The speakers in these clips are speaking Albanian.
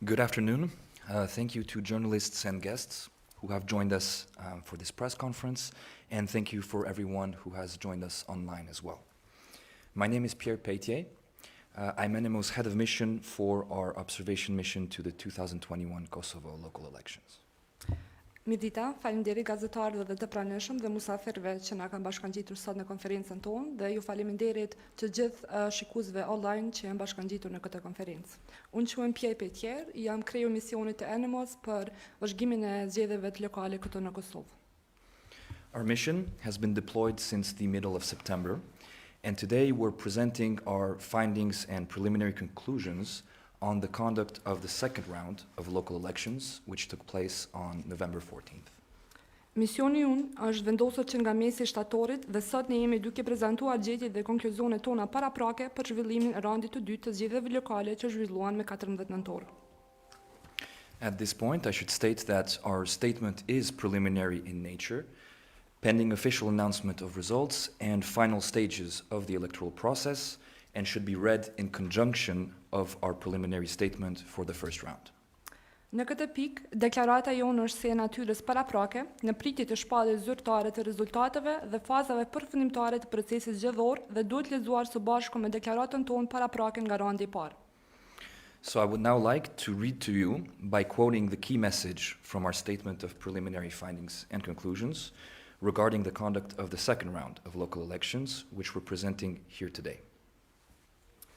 Good afternoon. Thank you to journalists and guests who have joined us for this press conference, and thank you for everyone who has joined us online as well. My name is Pierre Pétier. I'm ENEMO's head of mission for our observation mission to the 2021 Kosovo local elections. Mirdita, faleminderit gazetarëve dhe të pranishëm dhe musafirëve që na kanë bashkangjitur sot në konferencën tonë dhe ju faleminderit të gjithë shikuesve online që janë bashkangjitur në këtë konferencë. Unë quhem Pierre Pétier, jam kreu misionit të ENEMOS për vëzhgimin e zgjedhjeve të lokale këtu në Kosovë. Our mission has been deployed since the middle of September, and today we're presenting our findings and preliminary conclusions on the conduct of the second round of local elections, which took place on November 14th. Misioni unë është vendosur që nga mesi shtatorit dhe sot ne jemi duke prezantuar gjetjet dhe konkluzionet tona paraprake për zhvillimin e raundit të dytë të zgjedhjeve lokale që zhvilluan me 14 nëntor. At this point, I should state that our statement is preliminary in nature, pending official announcement of results and final stages of the electoral process, and should be read in conjunction of our preliminary statement for the first round. Në këtë pikë, deklarata jonë është si e natyrës paraprake, në pritje të shpalljes zyrtare të rezultateve dhe fazave përfundimtare të procesit zgjedhor dhe duhet lexuar së bashku me deklaratën tonë paraprake nga raundi i parë. So I would now like to read to you by quoting the key message from our statement of preliminary findings and conclusions regarding the conduct of the second round of local elections, which we're presenting here today.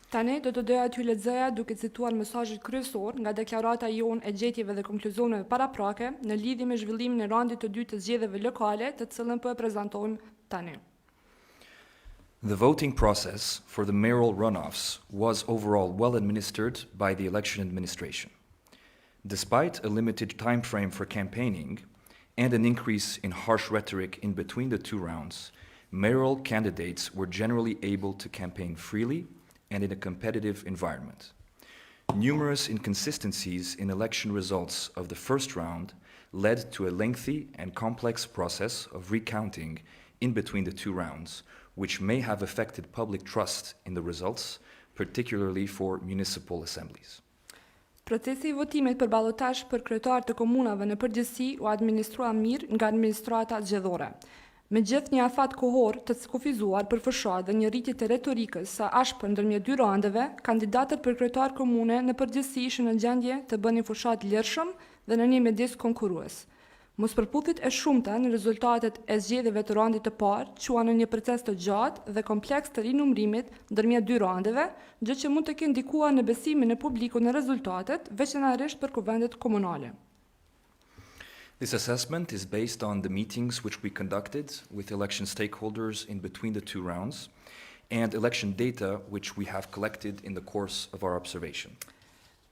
Tani do të doja t'ju lexoja duke cituar mesazhin kryesor nga deklarata jonë e gjetjeve dhe konkluzioneve paraprake në lidhje me zhvillimin e raundit të dytë të zgjedhjeve lokale, të cilën po e prezantojmë tani. The voting process for the mayoral runoffs was overall well administered by the election administration. Despite a limited time frame for campaigning and an increase in harsh rhetoric in between the two rounds, mayoral candidates were generally able to campaign freely and in a competitive environment. Numerous inconsistencies in election results of the first round led to a lengthy and complex process of recounting in between the two rounds, which may have affected public trust in the results, particularly for municipal assemblies. Procesi I votimit për ballotazh për kryetar të komunave në përgjithësi u administrua mirë nga administrata zgjedhore. Me gjithë një afat kohor të skufizuar për fshat dhe një rritje të retorikës së ashpër ndërmjet dy raundeve, kandidatët për kryetar komune në përgjithësi ishin në gjendje të bënin fushat lirshëm dhe në një mjedis konkurrues. Mospërputhjet e shumta në rezultatet e zgjedhjeve të raundit të parë quan në një proces të gjatë dhe kompleks të rinumrimit ndërmjet dy raundeve, gjë që mund të kenë ndikuar në besimin e publikut në rezultatet, veçanërisht për kuvendet komunale. This assessment is based on the meetings which we conducted with election stakeholders in between the two rounds and election data which we have collected in the course of our observation.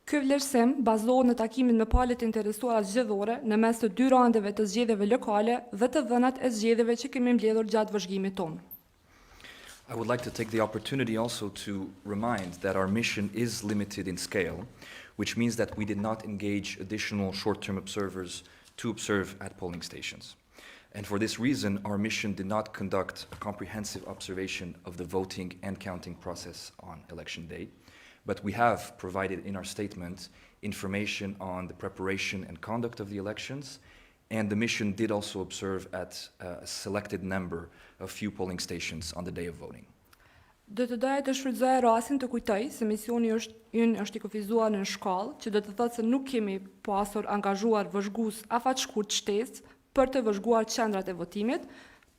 Ky vlerësim bazohet në takimin me palët interesuara zgjedhore në mes të dy raundeve të zgjedhjeve lokale dhe të dhënat e zgjedhjeve që kemi mbledhur gjatë vëzhgimit tonë. I would like to take the opportunity also to remind that our mission is limited in scale, which means that we did not engage additional short-term observers to observe at polling stations. And for this reason, our mission did not conduct a comprehensive observation of the voting and counting process on election day, but we have provided in our statement information on the preparation and conduct of the elections, and the mission did also observe at a selected number of few polling stations on the day of voting. Do të doja të shfrytëzoj rastin të kujtoj se misioni ynë është I kufizuar në shkallë, që do të thotë se nuk kemi pasur angazhuar vëzhgues afatshkurt shtesë për të vëzhguar qendrat e votimit.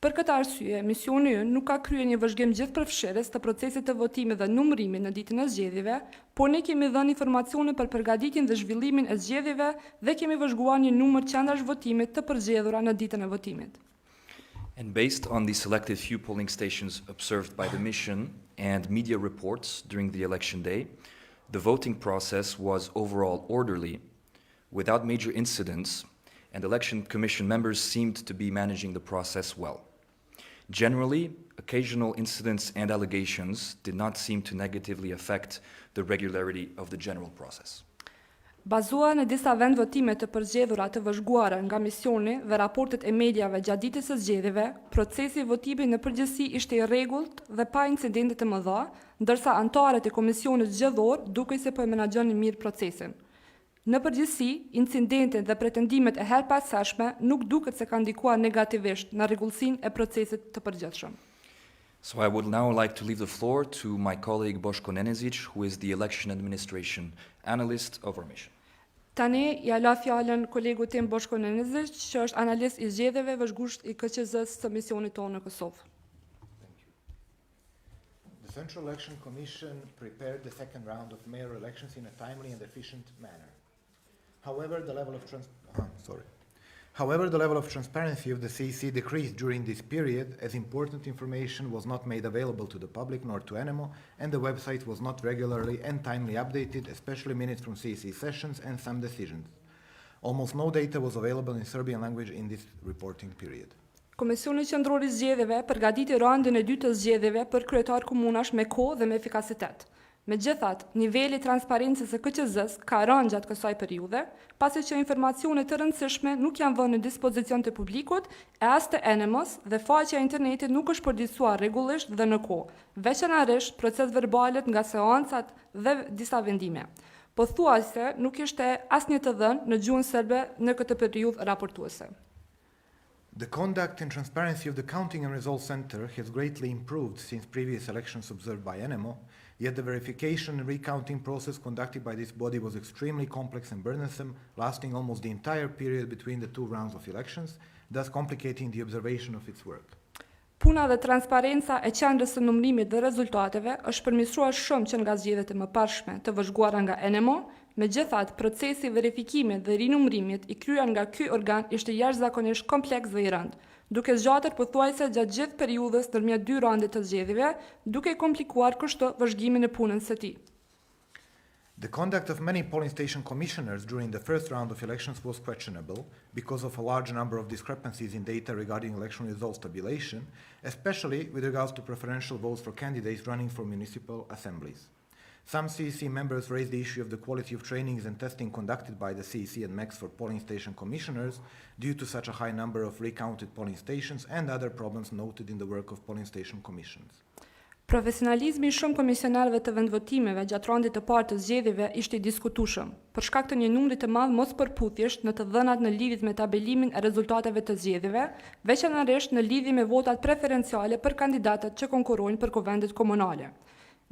Për këtë arsye, misioni ynë nuk ka kryer një vëzhgim gjithëpërfshirës të procesit të votimit dhe numërimit në ditën e zgjedhjeve, por ne kemi dhënë informacione për përgatitjen dhe zhvillimin e zgjedhjeve dhe kemi vëzhguar një numër qendrash votimit të përzgjedhura në ditën e votimit. And based on the selected few polling stations observed by the mission and media reports during the election day, the voting process was overall orderly, without major incidents, and election commission members seemed to be managing the process well. Generally, occasional incidents and allegations did not seem to negatively affect the regularity of the general process. Bazuar në disa vend votime të përzgjedhura të vëzhguara nga misioni dhe raportet e mediave gjatë ditës së zgjedhjeve, procesi I votimit në përgjithësi ishte I rregullt dhe pa incidente të mëdha, ndërsa anëtarët e komisionit zgjedhor dukej se po e menaxhonin mirë procesin. Në përgjithësi, incidentet dhe pretendimet e herpasashme nuk duket se kanë ndikuar negativisht në rregullsinë e procesit të përgjithshëm. So I would now like to leave the floor to my colleague Boško Nenezić, who is the election administration analyst of our mission. Tani ja la fjalën kolegut tim Boško Nenezić, që është analist i zgjedhjeve vëzhgusht i KQZ-s së misionit tonë në Kosovë. The Central Election Commission prepared the second round of mayor elections in a timely and efficient manner. However, the level of transparency of the CEC decreased during this period, as important information was not made available to the public nor to ENEMO, and the website was not regularly and timely updated, especially minutes from CEC sessions and some decisions. Almost no data was available in Serbian language in this reporting period. Komisioni Qendror i Zgjedhjeve përgatiti raundën e dytë të zgjedhjeve për kryetar komunash me kohë dhe me efikasitet. Megjithatë, niveli i transparencës së KQZ-s ka rënë gjatë kësaj periudhe, pasi që informacione të rëndësishme nuk janë vënë në dispozicion të publikut e as të ENEMO-s dhe faqja e internetit nuk është përditësuar rregullisht dhe në kohë, veçanërisht proces verbalet nga seancat dhe disa vendime. Pothuajse nuk ishte asnjë të dhënë në gjuhën serbe në këtë periudhë raportuese. The conduct and transparency of the Counting and Results Center has greatly improved since previous elections observed by ENEMO, yet the verification and recounting process conducted by this body was extremely complex and burdensome, lasting almost the entire period between the two rounds of elections, thus complicating the observation of its work. Puna dhe transparenca e qendrës së numërimit dhe rezultateve është përmirësuar shumë që nga zgjedhjet e mëparshme të vëzhguara nga ENEMO. Megjithatë, procesi i verifikimit dhe rinumërimit i kryer nga ky organ ishte jashtëzakonisht kompleks dhe i rëndë, duke zgjatur pothuajse gjatë gjithë periudhës ndërmjet dy raunde të zgjedhjeve, duke komplikuar kështu vëzhgimin e punës së tij. The conduct of many polling station commissioners during the first round of elections was questionable because of a large number of discrepancies in data regarding election results tabulation, especially with regards to preferential votes for candidates running for municipal assemblies. Some CEC members raised the issue of the quality of trainings and testing conducted by the CEC and MEX for polling station commissioners due to such a high number of recounted polling stations and other problems noted in the work of polling station commissions. Profesionalizmi i shumë komisionarëve të vendvotimeve gjatë raundit të parë të zgjedhjeve ishte i diskutueshëm, për shkak të një numri të madh mosperputjesh në të dhënat në lidhje me tabelimin e rezultateve të zgjedhjeve, veçanërisht në lidhje me votat preferenciale për kandidatët që konkurrojnë për kuvendet komunale.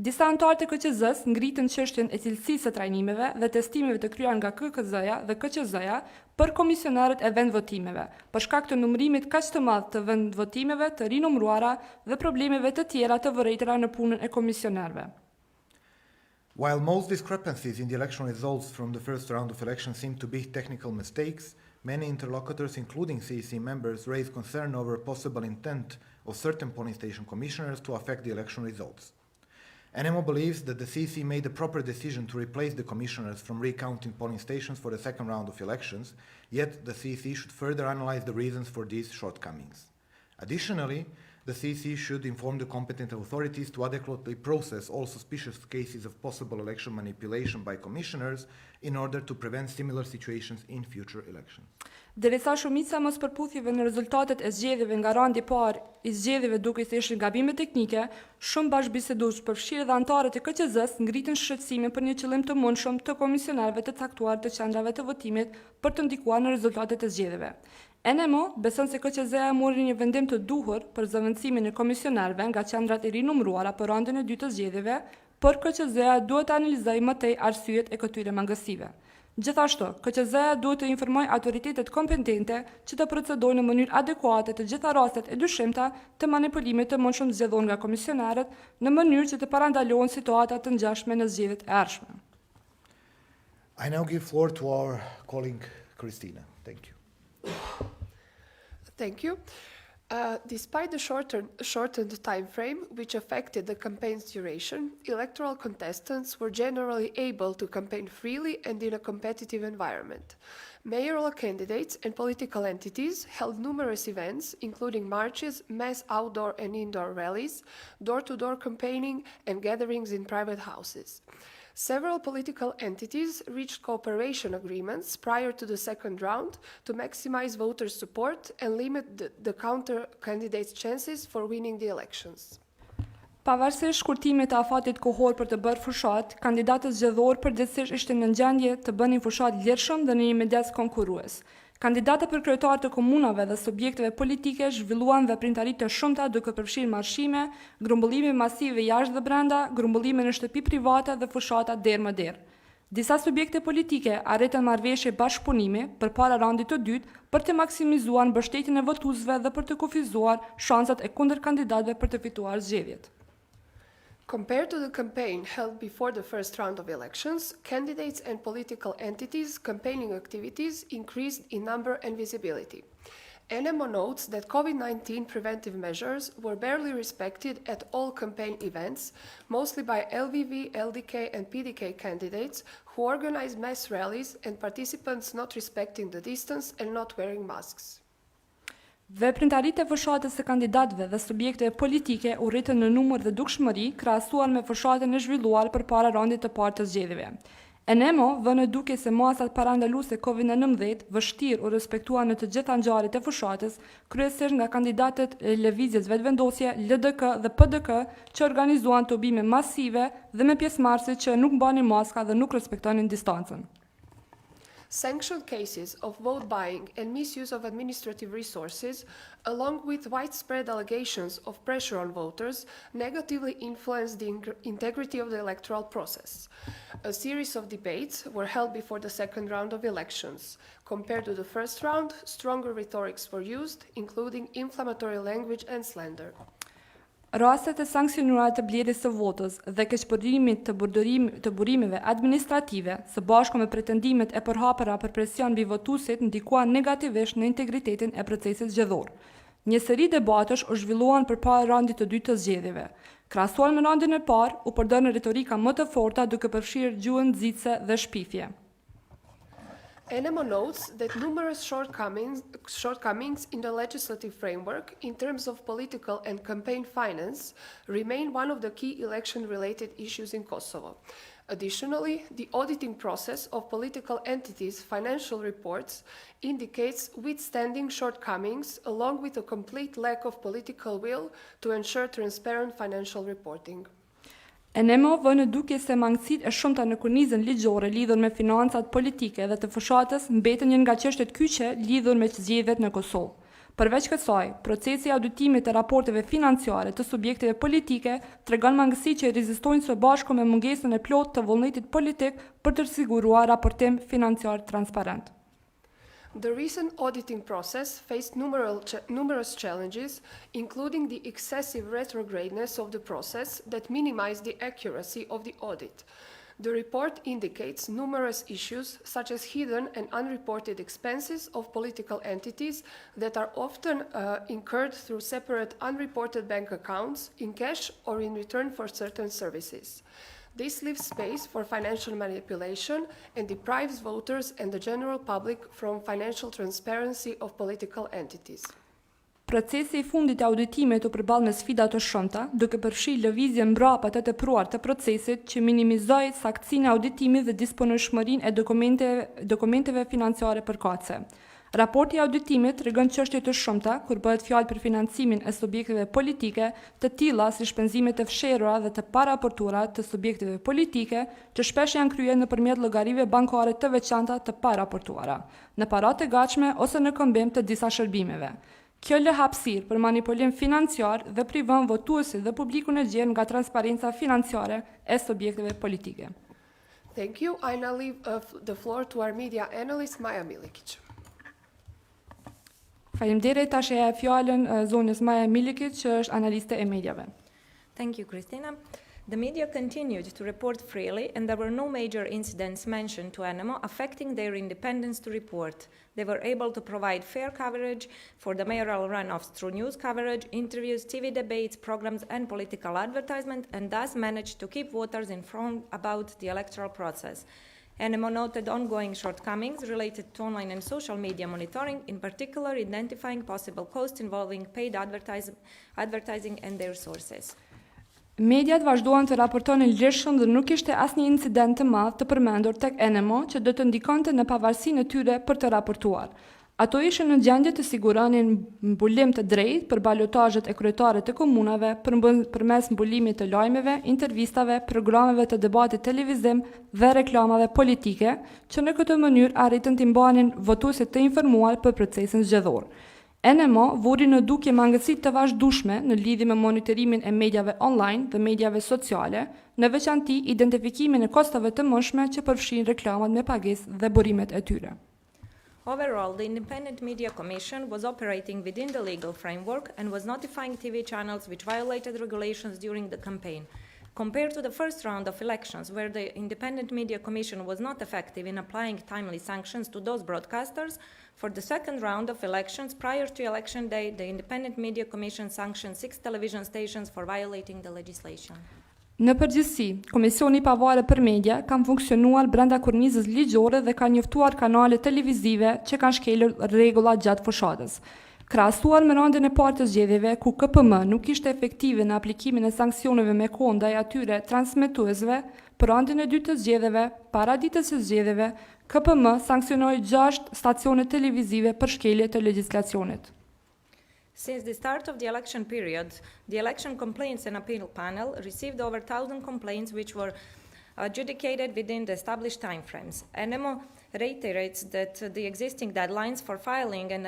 Disa anëtarë të KQZ-s ngritën çështjen e cilësisë së trajnimeve dhe testimeve të kryer nga KKZ-ja dhe KQZ-ja për komisionarët e vendvotimeve, për shkak të numërimit kaq të madh të vendvotimeve të rinumëruara dhe problemeve të tjera të vërejtura në punën e komisionarëve. While most discrepancies in the election results from the first round of elections seem to be technical mistakes, many interlocutors, including CEC members, raised concern over possible intent of certain polling station commissioners to affect the election results. ENEMO believes that the CEC made the proper decision to replace the commissioners from recounting polling stations for the second round of elections, yet the CEC should further analyze the reasons for these shortcomings. Additionally, the CEC should inform the competent authorities to adequately process all suspicious cases of possible election manipulation by commissioners in order to prevent similar situations in future elections. Derisa shumica mosperputhjeve në rezultatet e zgjedhjeve nga raundi i parë i zgjedhjeve duke i thëshë gabime teknike, shumë bashkëbisedues përfshirë dhe anëtarët e KQZ-s ngritën shqetësime për një qëllim të mundshëm të komisionarëve të caktuar të qendrave të votimit për të ndikuar në rezultatet e zgjedhjeve. ENEMO beson se KQZ-ja mori një vendim të duhur për zëvendësimin e komisionarëve nga qendrat e rinumëruara për raundin e dytë të zgjedhjeve, por KQZ-ja duhet të analizojë më tej arsyet e këtyre mangësive. Gjithashtu, KQZ-ja duhet të informojë autoritetet kompetente që të procedojnë në mënyrë adekuate të gjitha rastet e dyshimta të manipulimit të mundshëm zgjedhur nga komisionarët në mënyrë që të parandalohen situata të ngjashme në zgjedhjet e ardhshme. I now give floor to our colleague Christina. Thank you. Thank you. Despite the shortened time frame, which affected the campaign's duration, electoral contestants were generally able to campaign freely and in a competitive environment. Mayoral candidates and political entities held numerous events, including marches, mass outdoor and indoor rallies, door-to-door campaigning, and gatherings in private houses. Several political entities reached cooperation agreements prior to the second round to maximize voter support and limit the counter candidates' chances for winning the elections. Pavarësisht shkurtimit të afatit kohor për të bërë fushat, kandidatët zgjedhor përgjithsisht ishin në gjendje të bënin fushat lirshëm dhe në një midis konkurrues. Kandidatët për kryetar të komunave dhe subjekteve politike zhvilluan veprimtari të shumta duke përfshirë marshime, grumbullime masive jashtë dhe brenda, grumbullime në shtëpi private dhe fushata derë më derë. Disa subjekte politike arritën marrëveshje bashkëpunimi përpara raundit të dytë për të maksimizuar mbështetjen e votuesve dhe për të kufizuar shanset e kundërkandidatëve për të fituar zgjedhjet. Compared to the campaign held before the first round of elections, candidates and political entities' campaigning activities increased in number and visibility. ENEMO notes that COVID-19 preventive measures were barely respected at all campaign events, mostly by LVV, LDK and PDK candidates who organized mass rallies and participants not respecting the distance and not wearing masks. Veprimtaritë e fushatës së kandidatëve dhe subjekteve politike u rritën në numër dhe dukshmëri krahasuar me fushatën e zhvilluar përpara raundit të parë të zgjedhjeve. ENEMO vënë duke se masat parandaluese COVID-19 vështirë u respektuan në të gjitha ngjarjet e fushatës, kryesisht nga kandidatët e lëvizjes vetëvendosje, LDK dhe PDK që organizuan tubime masive dhe me pjesëmarrësit që nuk mbanin maska dhe nuk respektonin distancën. Sanctioned cases of vote buying and misuse of administrative resources, along with widespread allegations of pressure on voters, negatively influenced the integrity of the electoral process. A series of debates were held before the second round of elections. Compared to the first round, stronger rhetorics were used, including inflammatory language and slander. Rastet e sankcionuara të blerjes së votës dhe keqpërdrimit të burimeve administrative, së bashku me pretendimet e përhapura për presion mbi votuesit ndikuan negativisht në integritetin e procesit zgjedhor. Një seri debatesh u zhvilluan përpara raundit të dytë të zgjedhjeve. Krahasuar me raundin e parë, u përdorën retorika më të forta duke përfshirë gjuhën nxitse dhe shpifje. ENEMO notes that numerous shortcomings in the legislative framework in terms of political and campaign finance remain one of the key election-related issues in Kosovo. Additionally, the auditing process of political entities' financial reports indicates withstanding shortcomings along with a complete lack of political will to ensure transparent financial reporting. ENEMO vënë duke se mangësitë e shumta në kurnizën ligjore lidhur me financat politike dhe të fushatës mbeten një nga çështjet kyçe lidhur me zgjedhjet në Kosovë. Përveç kësaj, procesi i auditimit të raporteve financiare të subjekteve politike tregon mangësi që rezistojnë së bashku me mungesën e plotë të vullnetit politik për të siguruar raportim financiar transparent. The recent auditing process faced numerous challenges, including the excessive retrogradeness of the process that minimized the accuracy of the audit. The report indicates numerous issues, such as hidden and unreported expenses of political entities that are often incurred through separate unreported bank accounts, in cash or in return for certain services. This leaves space for financial manipulation and deprives voters and the general public from financial transparency of political entities. Procesi i fundit të auditimit u përball me sfida të shumta, duke përfshirë lëvizje mbrapa të tepruar të procesit që minimizoi saktësinë e auditimit dhe disponueshmërinë e dokumenteve financiare përkatëse. Raporti i auditimit tregon çështje të shumta kur bëhet fjalë për financimin e subjekteve politike, të tilla si shpenzimet e fshehura dhe të paraportuara të subjekteve politike, që shpesh janë kryer nëpërmjet llogarive bankare të veçanta të paraportuara, në paratë e gatshme ose në këmbim të disa shërbimeve. Kjo lë hapësirë për manipulim financiar dhe privon votuesit dhe publikun e gjerë nga transparenca financiare e subjekteve politike. Thank you. I now leave the floor to our media analyst Maja Milikic. Faleminderit, tash e jap fjalën zonës Maja Milikic, që është analiste e mediave. Thank you, Christina. The media continued to report freely, and there were no major incidents mentioned to ENEMO affecting their independence to report. They were able to provide fair coverage for the mayoral runoffs through news coverage, interviews, TV debates, programs, and political advertisement, and thus managed to keep voters informed about the electoral process. ENEMO noted ongoing shortcomings related to online and social media monitoring, in particular identifying possible costs involving paid advertising and their sources. Mediat vazhduan të raportonin lirshëm dhe nuk ishte asnjë incident të madh të përmendur tek ENEMO që do të ndikonte në pavarësinë e tyre për të raportuar. Ato ishin në gjendje të siguronin mbulim të drejtë për balotazhet e kryetarit të komunave përmes mbulimit të lajmeve, intervistave, programeve të debatit televizim dhe reklamave politike, që në këtë mënyrë arritën të mbanin votuesit të informuar për procesin zgjedhor. ENEMO vuri në dukje mangësitë të vazhdueshme në lidhje me monitorimin e mediave online dhe mediave sociale, në veçanti identifikimin e kostave të mënshme që përfshin reklamat me pagesë dhe burimet e tyre. Overall, the Independent Media Commission was operating within the legal framework and was notifying TV channels which violated regulations during the campaign. Compared to the first round of elections, where the Independent Media Commission was not effective in applying timely sanctions to those broadcasters, for the second round of elections, prior to election day, the Independent Media Commission sanctioned 6 television stations for violating the legislation. Në përgjithësi, Komisioni i Pavarur për Media kanë funksionuar brenda kornizës ligjore dhe kanë njoftuar kanale televizive që kanë shkelur rregullat gjatë fushatës. Krahasuar me raundin e parë të zgjedhjeve, ku KPM nuk ishte efektive në aplikimin e sanksioneve me kohë ndaj atyre transmetuesve, për raundin e dytë të zgjedhjeve, para ditës së zgjedhjeve, KPM sanksionoi 6 stacione televizive për shkelje të legjislacionit. Since the start of the election period, the Election Complaints and Appeal Panel received over 1,000 complaints which were adjudicated within the established timeframes. ENEMO reiterates that the existing deadlines for filing and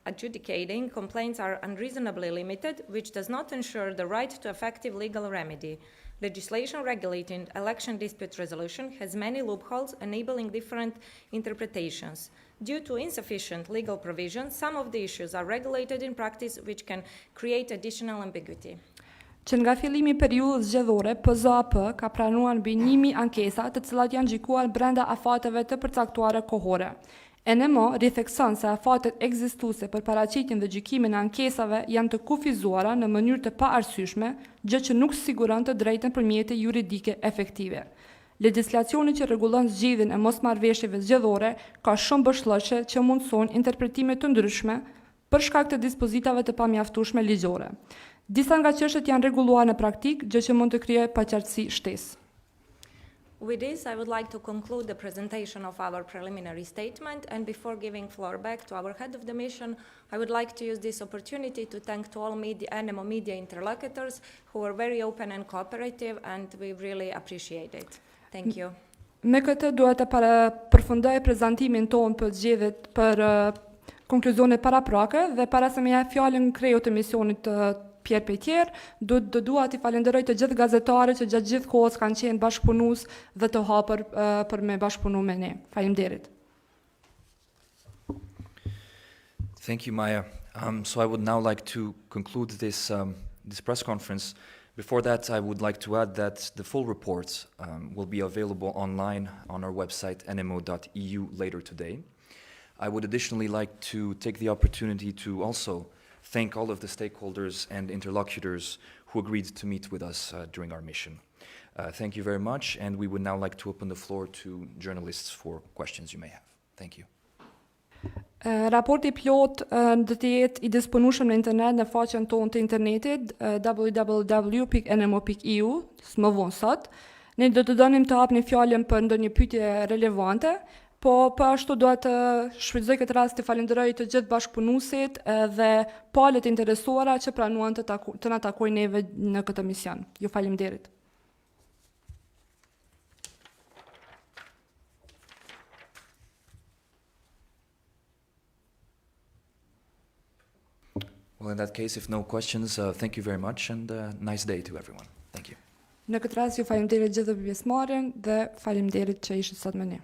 adjudicating complaints are unreasonably limited, which does not ensure the right to effective legal remedy. Legislation regulating election dispute resolution has many loopholes, enabling different interpretations. Due to insufficient legal provisions, some of the issues are regulated in practice, which can create additional ambiguity. Që nga fillimi i periudhës zgjedhore, PZAP ka pranuar mbi 1000 ankesa, të cilat janë gjykuar brenda afateve të përcaktuara kohore. ENEMO rithekson se afatet ekzistuese për paraqitjen dhe gjykimin e ankesave janë të kufizuara në mënyrë të paarsyeshme, gjë që nuk siguron të drejtën për mjete juridike efektive. Legjislacioni që rregullon zgjidhjen e mosmarrëveshjeve zgjedhore ka shumë bëshllëqe që mundsojnë interpretime të ndryshme për shkak të dispozitave të pamjaftueshme ligjore. Disa nga çështjet janë rregulluar në praktik, gjë që mund të krijojë paqartësi shtesë. With this, I would like to conclude the presentation of our preliminary statement, and before giving floor back to our head of the mission, I would like to use this opportunity to thank to all ENEMO media interlocutors who were very open and cooperative, and we really appreciate it. Thank you. Me këtë duhet të përfundoj prezantimin tonë për zgjedhjet për konkluzionet paraprake dhe para se më jap fjalën krejut të misionit Pierre Petier, dua t'i falenderoj të gjithë gazetarët që gjatë gjithë kohës kanë qenë bashkëpunues dhe të hapur për me bashkëpunu me ne. Faleminderit. Thank you, Maya. So I would now like to conclude this press conference. Before that, I would like to add that the full report will be available online on our website, enemo.eu, later today. I would additionally like to take the opportunity to also thank all of the stakeholders and interlocutors who agreed to meet with us during our mission. Thank you very much, and we would now like to open the floor to journalists for questions you may have. Thank you. Raporti plot do të jetë i disponueshëm në internet në faqen tonë të internetit www.enemo.eu, më vonë sot. Ne do të donim të hapni fjalën për ndonjë pyetje relevante, po ashtu dua të shfrytëzoj këtë rast të falenderoj të gjithë bashkëpunuesit dhe palët interesuara që pranuan të na takojnë neve në këtë mision. Ju faleminderit. Well, in that case, if no questions, thank you very much and nice day to everyone. Thank you. Në këtë rast ju faleminderit gjithë pjesëmarrjen dhe faleminderit që ishit sot me ne.